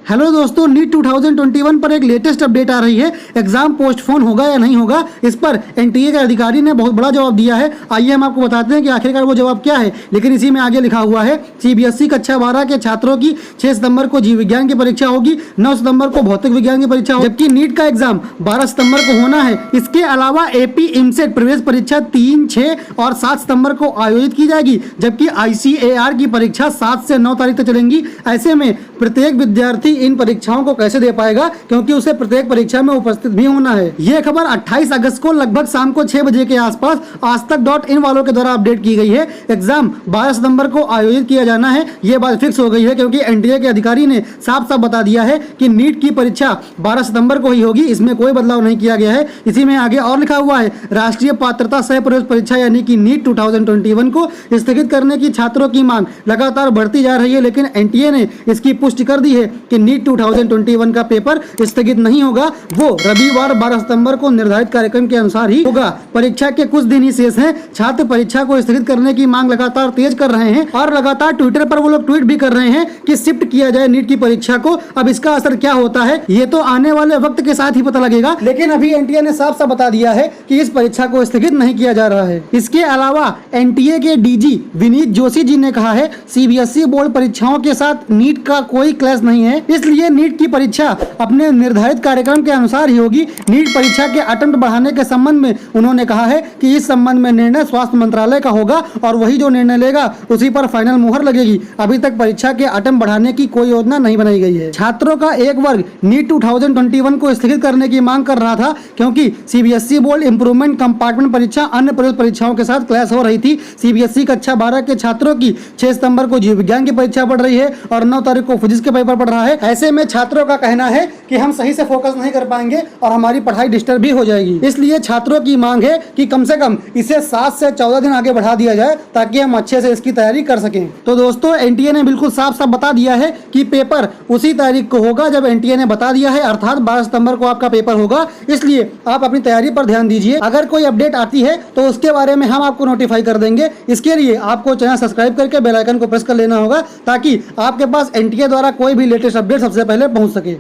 Hello दोस्तों, NEET 2021 पर एक लेटेस्ट अपडेट आ रही है। एग्जाम पोस्टपोन होगा या नहीं होगा, इस पर एनटीए के अधिकारी ने बहुत बड़ा जवाब दिया है। आइए हम आपको बताते हैं कि आखिरकार वो जवाब क्या है। लेकिन इसी में आगे लिखा हुआ है, सीबीएसई कक्षा 12 के छात्रों की 6 सितंबर को जीव विज्ञान की परीक्षा होगी, 9 सितंबर को भौतिक विज्ञान की परीक्षा होगी, जबकि नीट का एग्जाम 12 सितंबर को होना है। इसके अलावा एपी इमसेट प्रवेश परीक्षा 3, 6 और 7 सितंबर को आयोजित की जाएगी, जबकि आईसीएआर की परीक्षा 7 से 9 तारीख तक चलेंगी। ऐसे में प्रत्येक विद्यार्थी इन परीक्षाओं को कैसे दे पाएगा, क्योंकि उसे प्रत्येक परीक्षा में उपस्थित भी होना है। ये खबर 28 अगस्त को लगभग शाम को 6 बजे के आसपास आजतक.in वालों के द्वारा अपडेट की गई है। एग्जाम 12 सितंबर को आयोजित किया जाना है, ये बात फिक्स हो गई है, क्योंकि एनटीए के अधिकारी ने साफ साफ बता दिया है कि नीट की परीक्षा 12 सितंबर को ही होगी। इसमें कोई बदलाव नहीं किया गया है। इसी में आगे और लिखा हुआ है, राष्ट्रीय पात्रता सह प्रवेश परीक्षा यानी कि नीट 2021 को स्थगित करने की छात्रों की मांग लगातार बढ़ती जा रही है, लेकिन एनटीए ने इसकी पुष्टि कर दी है कि नीट 2021 का पेपर स्थगित नहीं होगा। वो रविवार 12 सितंबर को निर्धारित कार्यक्रम के अनुसार ही होगा। परीक्षा के कुछ दिन ही शेष हैं। छात्र परीक्षा को स्थगित करने की मांग लगातार तेज कर रहे हैं और लगातार ट्विटर पर वो लोग ट्वीट भी कर रहे हैं कि शिफ्ट किया जाए नीट की परीक्षा को। अब इसका असर क्या होता है ये तो आने वाले वक्त के साथ ही पता लगेगा, लेकिन अभी एनटीए ने साफ साफ बता दिया है कि इस परीक्षा को स्थगित नहीं किया जा रहा है। इसके अलावा एनटीए के डीजी विनीत जोशी जी ने कहा है, सीबीएसई बोर्ड परीक्षाओं के साथ नीट का कोई क्लैश नहीं है, इसलिए नीट की परीक्षा अपने निर्धारित कार्यक्रम के अनुसार ही होगी। नीट परीक्षा के अटेम्प्ट बढ़ाने के संबंध में उन्होंने कहा है कि इस संबंध में निर्णय स्वास्थ्य मंत्रालय का होगा और वही जो निर्णय लेगा उसी पर फाइनल मुहर लगेगी। अभी तक परीक्षा के अटेम्प्ट बढ़ाने की कोई योजना नहीं बनाई गई है। छात्रों का एक वर्ग नीट 2021 को स्थगित करने की मांग कर रहा था, क्योंकि सीबीएसई बोर्ड इंप्रूवमेंट कंपार्टमेंट परीक्षा अन्य प्रवेश परीक्षाओं के साथ क्लैश हो रही थी। सीबीएसई कक्षा 12 के छात्रों की 6 सितंबर को जीव विज्ञान की परीक्षा पढ़ रही है और 9 तारीख को फिजिक्स के पेपर पढ़ रहा है। ऐसे में छात्रों का कहना है कि हम सही से फोकस नहीं कर पाएंगे और हमारी पढ़ाई डिस्टर्ब भी हो जाएगी। इसलिए छात्रों की मांग है कि कम से कम इसे 7 से 14 दिन आगे बढ़ा दिया जाए, ताकि हम अच्छे से इसकी तैयारी कर सकें। तो दोस्तों, एनटीए ने बिल्कुल साफ साफ बता दिया है कि पेपर उसी तारीख को होगा जब एनटीए ने बता दिया है, अर्थात 12 सितंबर को आपका पेपर होगा। इसलिए आप अपनी तैयारी पर ध्यान दीजिए। अगर कोई अपडेट आती है तो उसके बारे में हम आपको नोटिफाई कर देंगे। इसके लिए आपको चैनल सब्सक्राइब करके बेल आइकन को प्रेस कर लेना होगा, ताकि आपके पास एनटीए द्वारा कोई भी लेटेस्ट अपडेट सबसे पहले पहुंच सके।